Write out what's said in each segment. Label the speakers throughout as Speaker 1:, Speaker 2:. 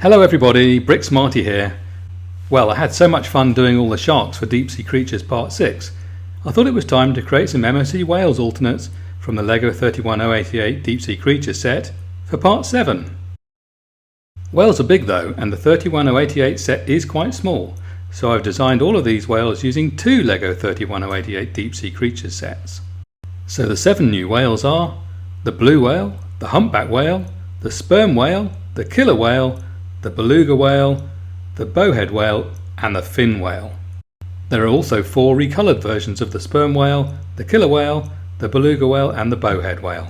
Speaker 1: Hello everybody, Brick Smarty here. Well, I had so much fun doing all the sharks for Deep Sea Creatures Part 6, I thought it was time to create some MOC Whales alternates from the LEGO 31088 Deep Sea Creatures set for Part 7. Whales are big though, and the 31088 set is quite small, so I've designed all of these whales using two LEGO 31088 Deep Sea Creatures sets. So the 7 new whales are the Blue Whale, the Humpback Whale, the Sperm Whale, the Killer Whale, the Beluga Whale, the Bowhead Whale and the Fin Whale. There are also 4 recoloured versions of the Sperm Whale, the Killer Whale, the Beluga Whale and the Bowhead Whale.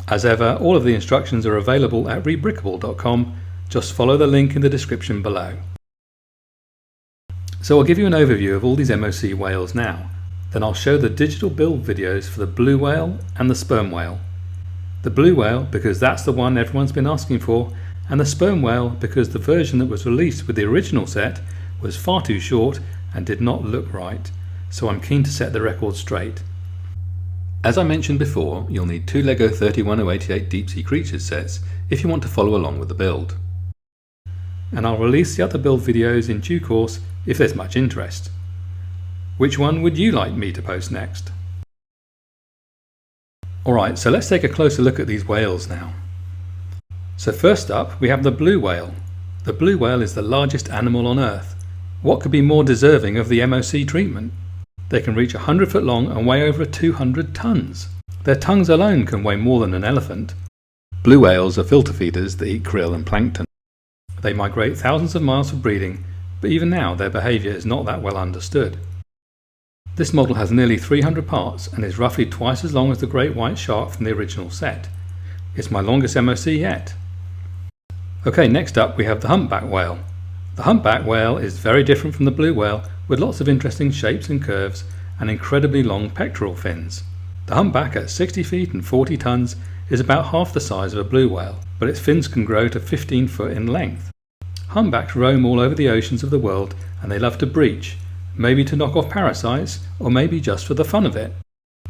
Speaker 1: As ever, all of the instructions are available at rebrickable.com, just follow the link in the description below. So I'll give you an overview of all these MOC whales now, then I'll show the digital build videos for the Blue Whale and the Sperm Whale. The Blue Whale because that's the one everyone's been asking for, and the Sperm Whale because the version that was released with the original set was far too short and did not look right, so I'm keen to set the record straight. As I mentioned before, you'll need 2 LEGO 31088 Deep Sea Creatures sets if you want to follow along with the build. And I'll release the other build videos in due course if there's much interest. Which one would you like me to post next? Alright, so let's take a closer look at these whales now. So first up we have the Blue Whale. The Blue Whale is the largest animal on Earth. What could be more deserving of the MOC treatment? They can reach 100 foot long and weigh over 200 tons. Their tongues alone can weigh more than an elephant. Blue whales are filter feeders that eat krill and plankton. They migrate thousands of miles for breeding, but even now their behaviour is not that well understood. This model has nearly 300 parts and is roughly twice as long as the great white shark from the original set. It's my longest MOC yet. Okay, next up we have the Humpback Whale. The Humpback Whale is very different from the Blue Whale, with lots of interesting shapes and curves and incredibly long pectoral fins. The Humpback at 60 feet and 40 tons is about half the size of a Blue Whale, but its fins can grow to 15 foot in length. Humpbacks roam all over the oceans of the world and they love to breach, maybe to knock off parasites or maybe just for the fun of it.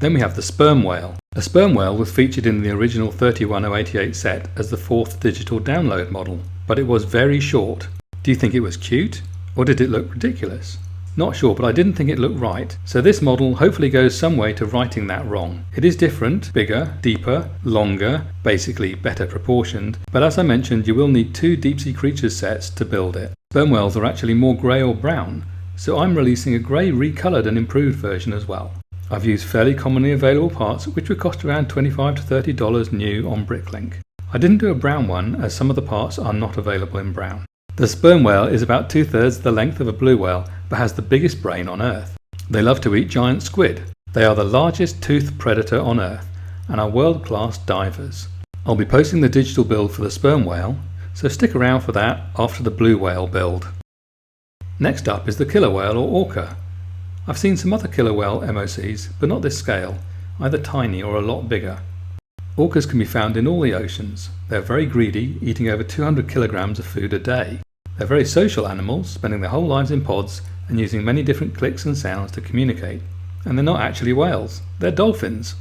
Speaker 1: Then we have the Sperm Whale. A Sperm Whale was featured in the original 31088 set as the 4th digital download model, but it was very short. Do you think it was cute? Or did it look ridiculous? Not sure, but I didn't think it looked right, so this model hopefully goes some way to righting that wrong. It is different, bigger, deeper, longer, basically better proportioned, but as I mentioned you will need 2 Deep Sea Creatures sets to build it. Sperm whales are actually more grey or brown, so I'm releasing a grey recoloured and improved version as well. I've used fairly commonly available parts which would cost around $25 to $30 new on Bricklink. I didn't do a brown one as some of the parts are not available in brown. The Sperm Whale is about 2/3 the length of a Blue Whale but has the biggest brain on Earth. They love to eat giant squid. They are the largest toothed predator on Earth and are world-class divers. I'll be posting the digital build for the Sperm Whale, so stick around for that after the Blue Whale build. Next up is the Killer Whale or Orca. I've seen some other Killer Whale MOCs but not this scale, either tiny or a lot bigger. Orcas can be found in all the oceans. They're very greedy, eating over 200 kilograms of food a day. They're very social animals, spending their whole lives in pods and using many different clicks and sounds to communicate. And they're not actually whales, they're dolphins.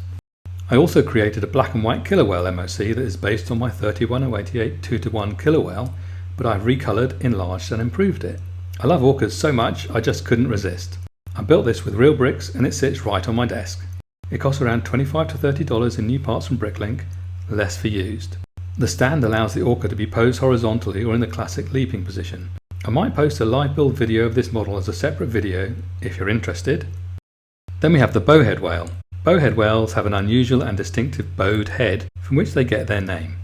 Speaker 1: I also created a black and white Killer Whale MOC that is based on my 31088 2:1 Killer Whale, but I've recoloured, enlarged and improved it. I love orcas so much I just couldn't resist. I built this with real bricks and it sits right on my desk. It costs around $25 to $30 in new parts from Bricklink, less for used. The stand allows the Orca to be posed horizontally or in the classic leaping position. I might post a live build video of this model as a separate video if you're interested. Then we have the Bowhead Whale. Bowhead whales have an unusual and distinctive bowed head from which they get their name.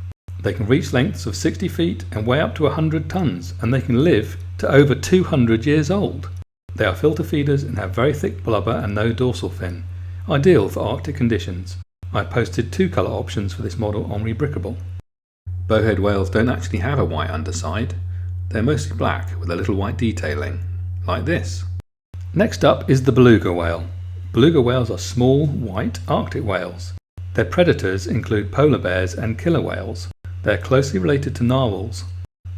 Speaker 1: They can reach lengths of 60 feet and weigh up to 100 tons, and they can live to over 200 years old. They are filter feeders and have very thick blubber and no dorsal fin, ideal for Arctic conditions. I posted 2 colour options for this model on Rebrickable. Bowhead whales don't actually have a white underside. They're mostly black with a little white detailing, like this. Next up is the Beluga Whale. Beluga whales are small, white Arctic whales. Their predators include polar bears and killer whales. They're closely related to narwhals.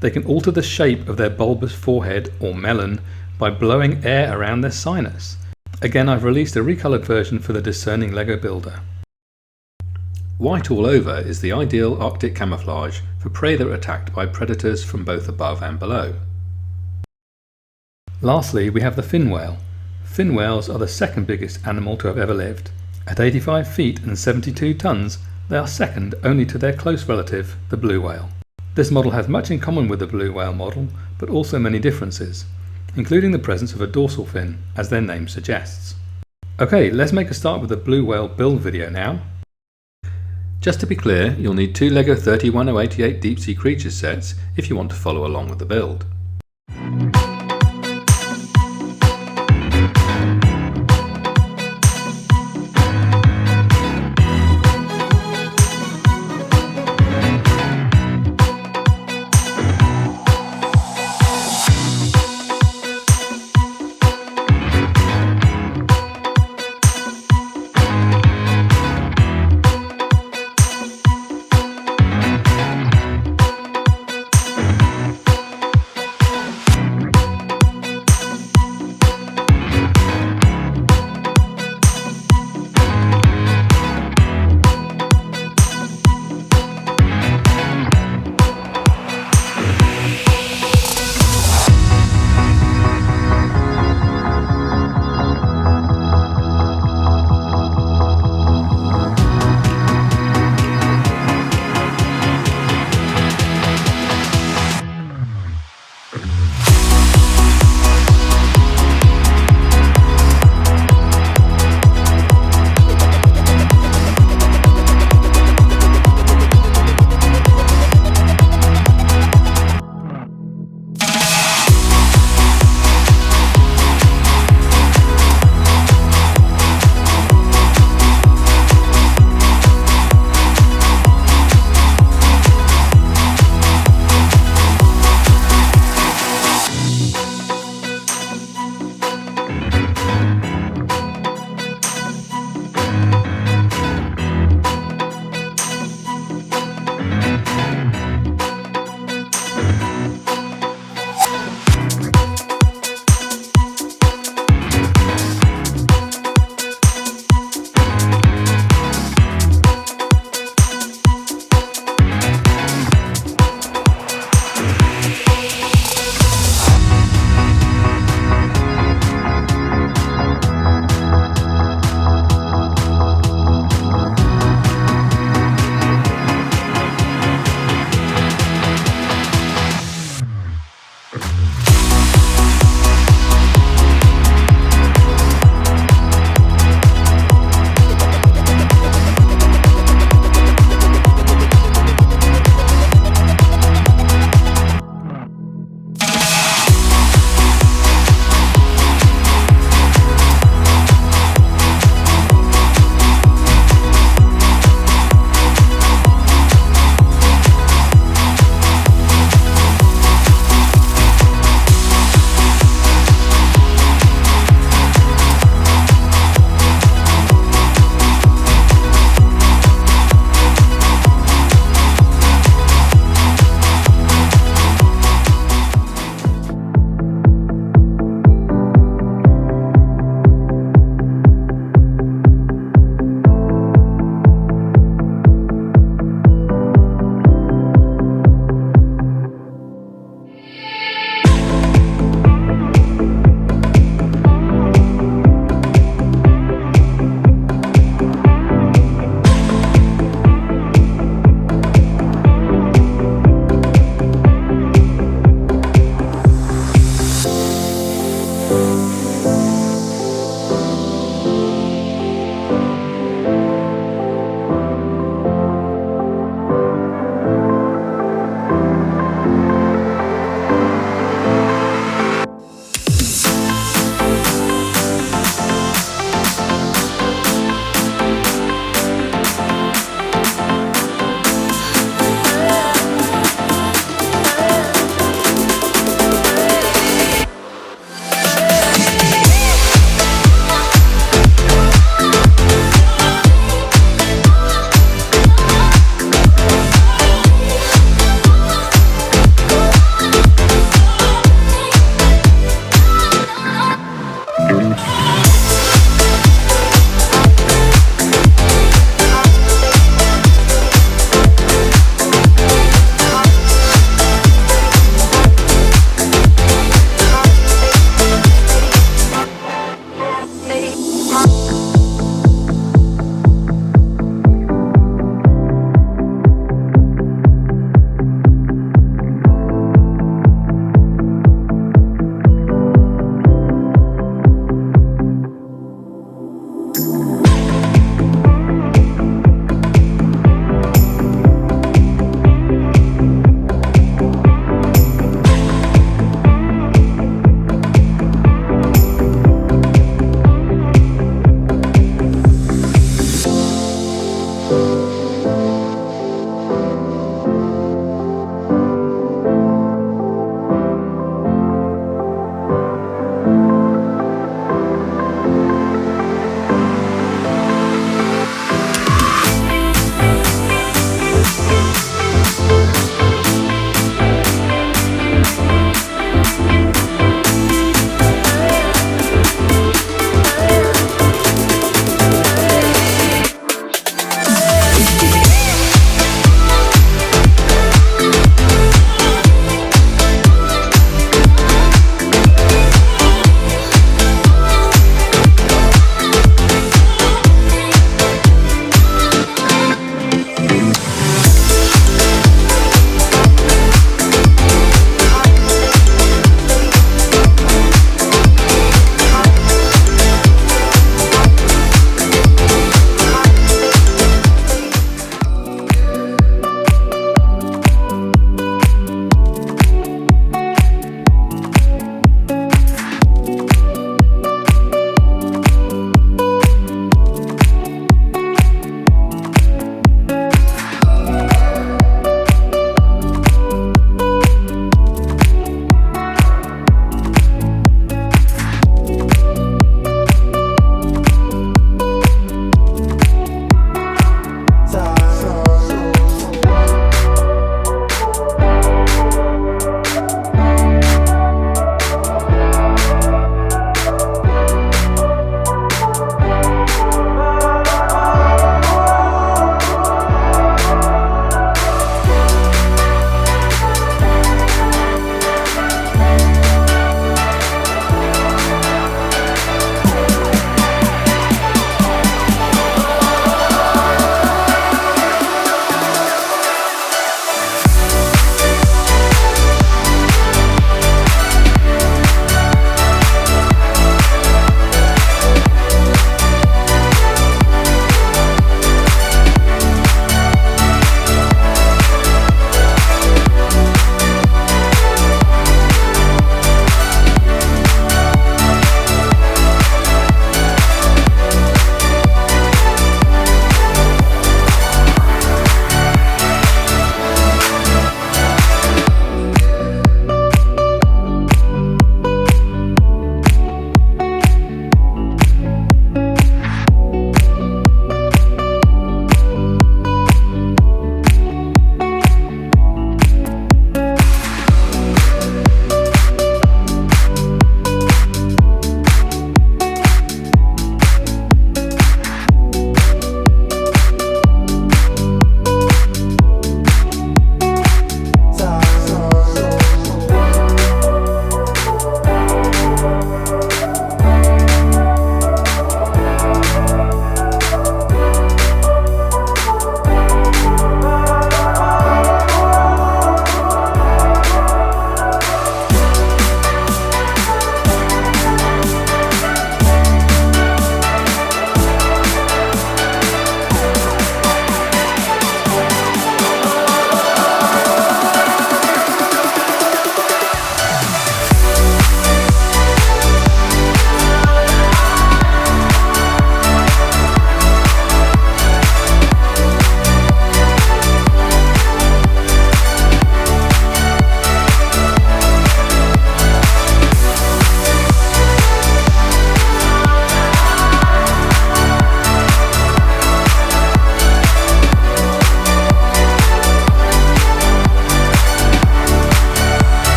Speaker 1: They can alter the shape of their bulbous forehead or melon by blowing air around their sinus. Again, I've released a recoloured version for the Discerning LEGO Builder. White all over is the ideal Arctic camouflage for prey that are attacked by predators from both above and below. Lastly, we have the fin whale. Fin whales are the second biggest animal to have ever lived. At 85 feet and 72 tons, they are second only to their close relative, the blue whale. This model has much in common with the blue whale model, but also many differences, including the presence of a dorsal fin, as their name suggests. Okay, let's make a start with the blue whale build video now. Just to be clear, you'll need 2 LEGO 31088 deep sea creature sets if you want to follow along with the build.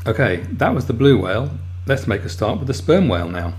Speaker 1: Okay, that was the blue whale. Let's make a start with the sperm whale now.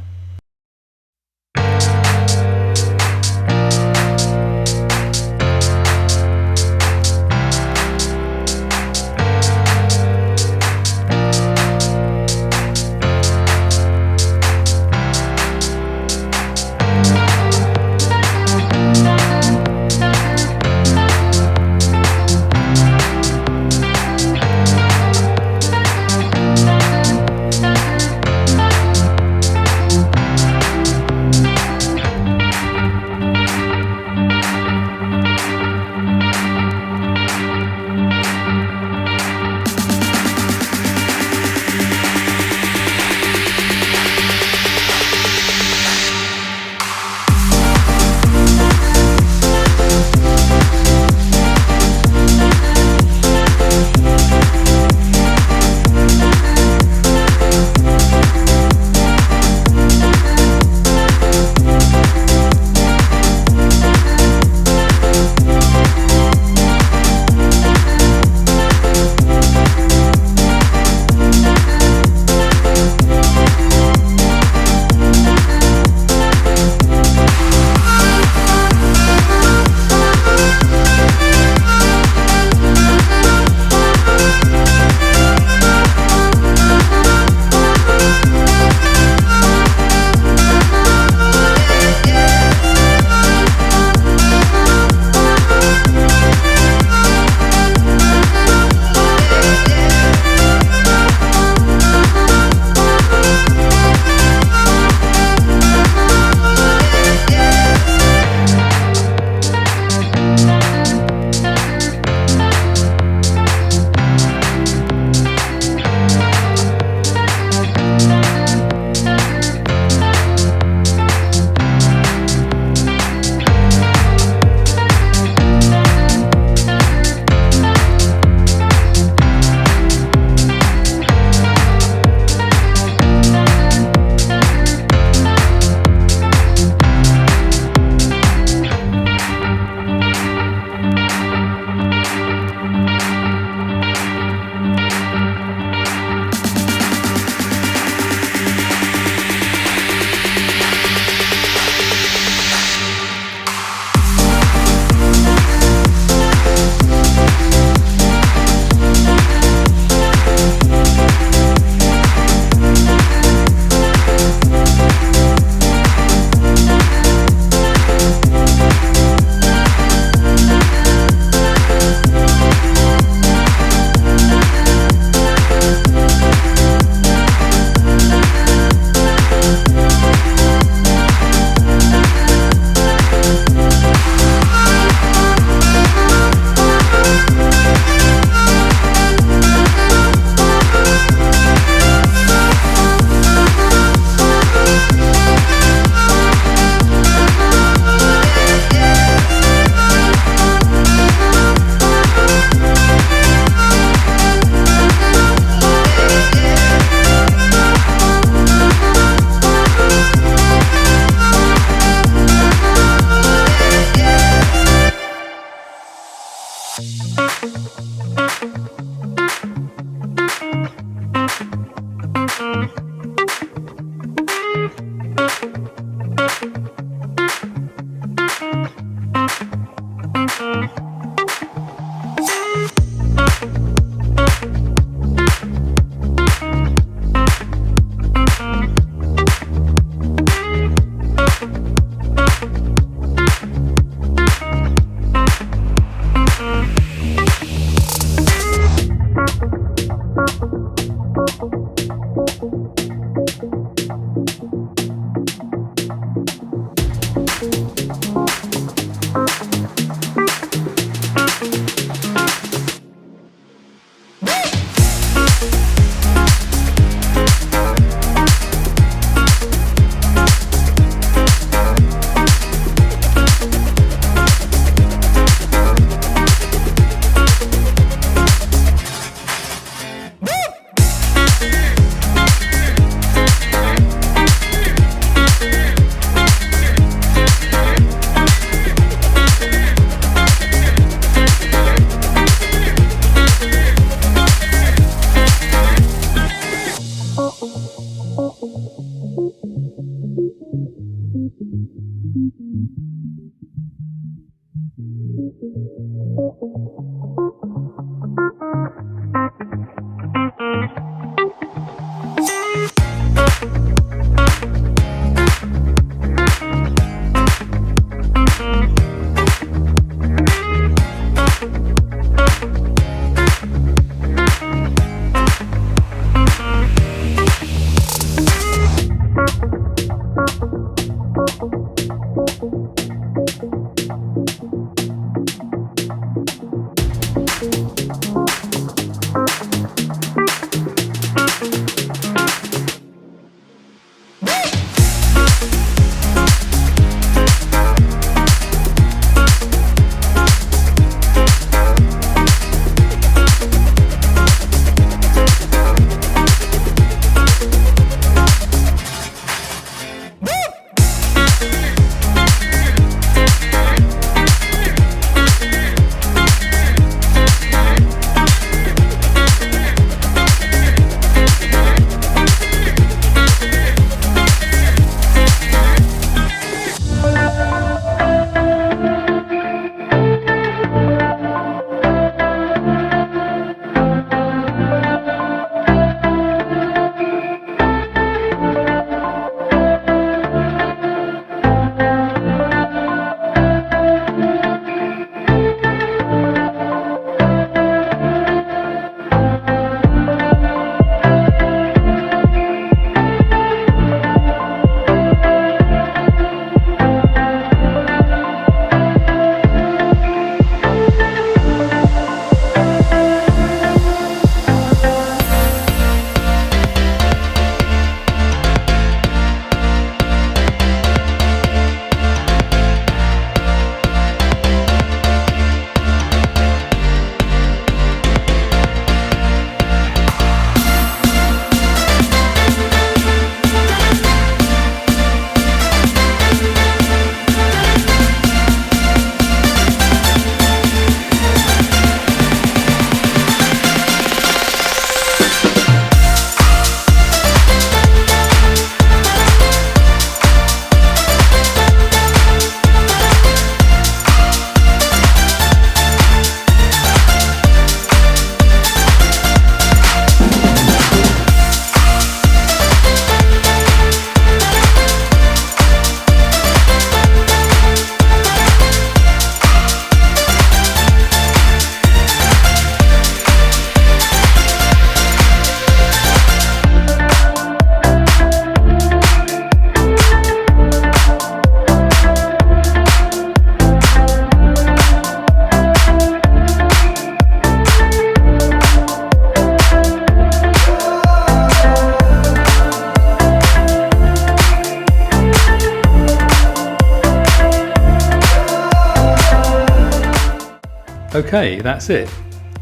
Speaker 1: Okay, that's it.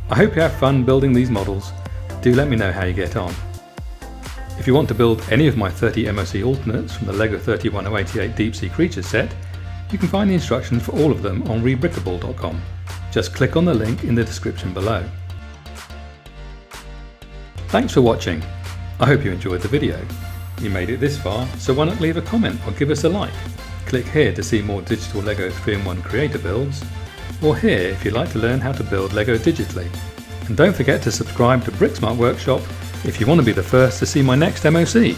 Speaker 1: I hope you have fun building these models. Do let me know how you get on. If you want to build any of my 30 MOC alternates from the LEGO 31088 Deep Sea Creatures set, you can find the instructions for all of them on rebrickable.com. Just click on the link in the description below. Thanks for watching. I hope you enjoyed the video. You made it this far, so why not leave a comment or give us a like. Click here to see more digital LEGO 3-in-1 creator builds, or here if you'd like to learn how to build LEGO digitally. And don't forget to subscribe to Bricksmart Workshop if you want to be the first to see my next MOC.